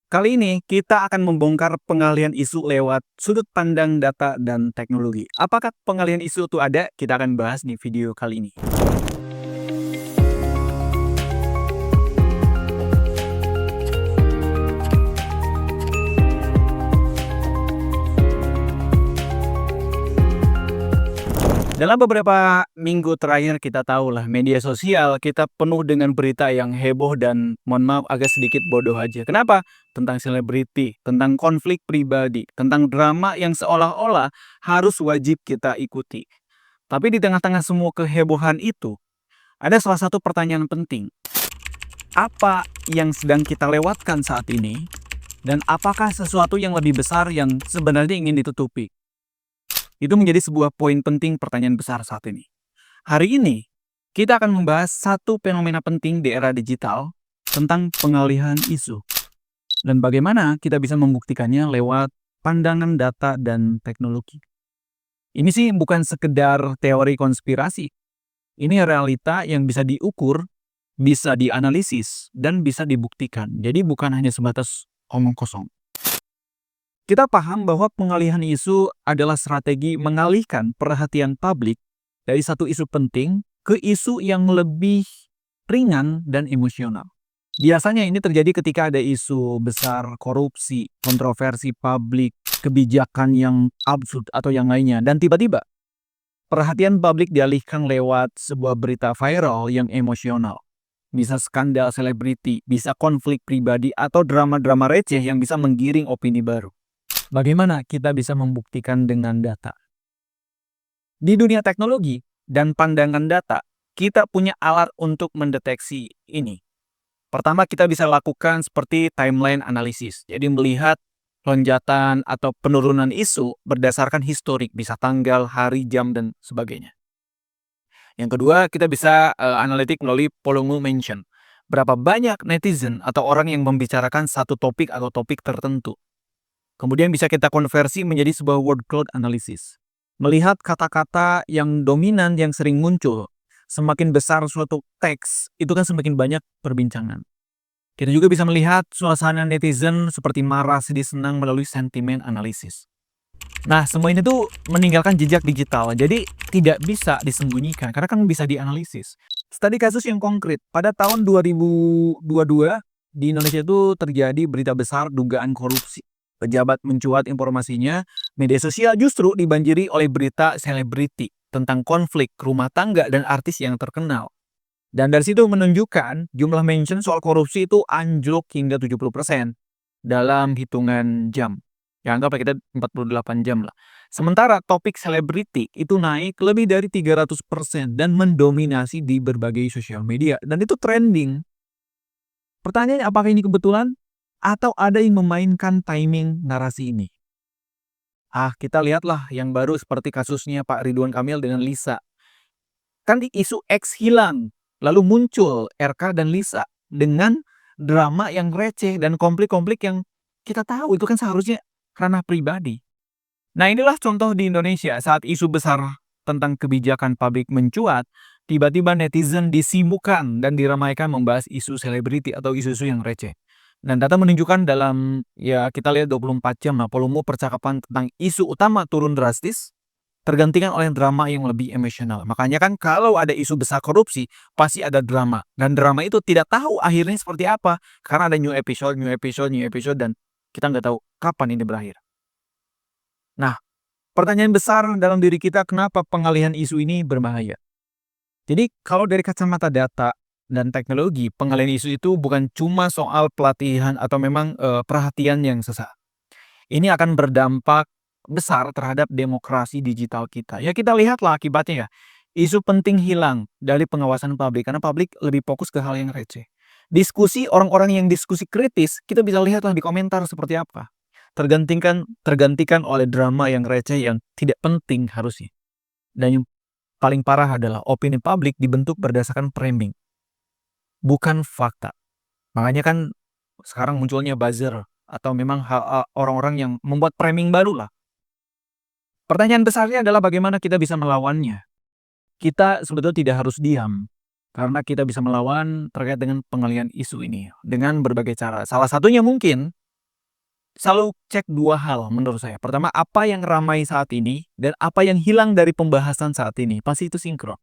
Kali ini kita akan membongkar pengalihan isu lewat sudut pandang data dan teknologi. Apakah pengalihan isu itu ada? Kita akan bahas di video kali ini. Dalam beberapa minggu terakhir kita tahulah media sosial kita penuh dengan berita yang heboh dan mohon maaf agak sedikit bodoh aja. Kenapa? Tentang selebriti, tentang konflik pribadi, tentang drama yang seolah-olah harus wajib kita ikuti. Tapi di tengah-tengah semua kehebohan itu, ada salah satu pertanyaan penting. Apa yang sedang kita lewatkan saat ini? Dan apakah sesuatu yang lebih besar yang sebenarnya ingin ditutupi? Itu menjadi sebuah poin penting pertanyaan besar saat ini. Hari ini, kita akan membahas satu fenomena penting di era digital tentang pengalihan isu. Dan bagaimana kita bisa membuktikannya lewat pandangan data dan teknologi. Ini sih bukan sekedar teori konspirasi. Ini realita yang bisa diukur, bisa dianalisis, dan bisa dibuktikan. Jadi bukan hanya sebatas omong kosong. Kita paham bahwa pengalihan isu adalah strategi mengalihkan perhatian publik dari satu isu penting ke isu yang lebih ringan dan emosional. Biasanya ini terjadi ketika ada isu besar korupsi, kontroversi publik, kebijakan yang absurd atau yang lainnya. Dan tiba-tiba perhatian publik dialihkan lewat sebuah berita viral yang emosional. Bisa skandal selebriti, bisa konflik pribadi, atau drama-drama receh yang bisa menggiring opini baru. Bagaimana kita bisa membuktikan dengan data? Di dunia teknologi dan pandangan data, kita punya alat untuk mendeteksi ini. Pertama, kita bisa lakukan seperti timeline analysis. Jadi melihat lonjakan atau penurunan isu berdasarkan historik, bisa tanggal, hari, jam, dan sebagainya. Yang kedua, kita bisa analitik melalui volume mention. Berapa banyak netizen atau orang yang membicarakan satu topik atau topik tertentu. Kemudian bisa kita konversi menjadi sebuah word cloud analysis. Melihat kata-kata yang dominan yang sering muncul, semakin besar suatu teks, itu kan semakin banyak perbincangan. Kita juga bisa melihat suasana netizen seperti marah, sedih, senang melalui sentimen analisis. Nah, semua ini tuh meninggalkan jejak digital, jadi tidak bisa disembunyikan karena kan bisa dianalisis. Studi kasus yang konkret, pada tahun 2022 di Indonesia itu terjadi berita besar dugaan korupsi. Pejabat mencuat informasinya, media sosial justru dibanjiri oleh berita selebriti tentang konflik rumah tangga dan artis yang terkenal. Dan dari situ menunjukkan jumlah mention soal korupsi itu anjlok hingga 70% dalam hitungan jam. Ya anggaplah kita 48 jam lah. Sementara topik selebriti itu naik lebih dari 300% dan mendominasi di berbagai sosial media. Dan itu trending. Pertanyaannya apakah ini kebetulan? Atau ada yang memainkan timing narasi ini? Kita lihatlah yang baru seperti kasusnya Pak Ridwan Kamil dengan Lisa. Kan isu X hilang, lalu muncul RK dan Lisa dengan drama yang receh dan konflik-konflik yang kita tahu itu kan seharusnya ranah pribadi. Nah inilah contoh di Indonesia saat isu besar tentang kebijakan publik mencuat, tiba-tiba netizen disibukkan dan diramaikan membahas isu selebriti atau isu-isu yang receh. Dan data menunjukkan dalam, ya kita lihat 24 jam, volume percakapan tentang isu utama turun drastis, tergantikan oleh drama yang lebih emosional. Makanya kan kalau ada isu besar korupsi, pasti ada drama. Dan drama itu tidak tahu akhirnya seperti apa. Karena ada new episode, dan kita nggak tahu kapan ini berakhir. Nah, pertanyaan besar dalam diri kita, kenapa pengalihan isu ini berbahaya? Jadi kalau dari kacamata data dan teknologi, pengalihan isu itu bukan cuma soal pelatihan atau memang perhatian yang sesaat. Ini akan berdampak besar terhadap demokrasi digital kita. Ya kita lihatlah akibatnya ya. Isu penting hilang dari pengawasan publik karena publik lebih fokus ke hal yang receh. Diskusi orang-orang yang diskusi kritis, kita bisa lihatlah di komentar seperti apa. Tergantikan oleh drama yang receh yang tidak penting harusnya. Dan yang paling parah adalah opini publik dibentuk berdasarkan framing, bukan fakta. Makanya kan sekarang munculnya buzzer atau memang orang-orang yang membuat framing baru lah. Pertanyaan besarnya adalah bagaimana kita bisa melawannya. Kita sebetulnya tidak harus diam, karena kita bisa melawan terkait dengan pengalihan isu ini dengan berbagai cara. Salah satunya mungkin selalu cek 2 hal menurut saya. Pertama, apa yang ramai saat ini dan apa yang hilang dari pembahasan saat ini, pasti itu sinkron.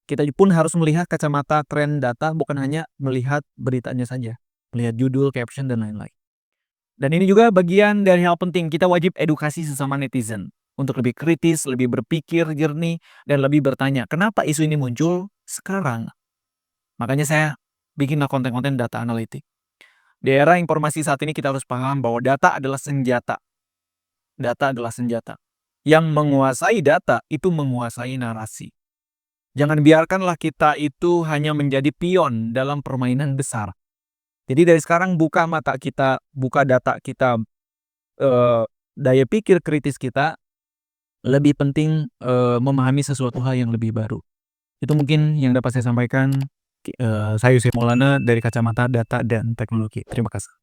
Kita pun harus melihat kacamata tren data, bukan hanya melihat beritanya saja, melihat judul, caption, dan lain-lain. Dan ini juga bagian dari hal penting, kita wajib edukasi sesama netizen untuk lebih kritis, lebih berpikir jernih, dan lebih bertanya, kenapa isu ini muncul sekarang? Makanya saya bikinlah konten-konten data analitik. Di era informasi saat ini kita harus paham bahwa data adalah senjata. Data adalah senjata. Yang menguasai data itu menguasai narasi. Jangan biarkanlah kita itu hanya menjadi pion dalam permainan besar. Jadi dari sekarang buka mata kita, buka data kita, daya pikir kritis kita, lebih penting memahami sesuatu hal yang lebih baru. Itu mungkin yang dapat saya sampaikan. Saya Yusuf Maulana dari kacamata data dan teknologi. Terima kasih.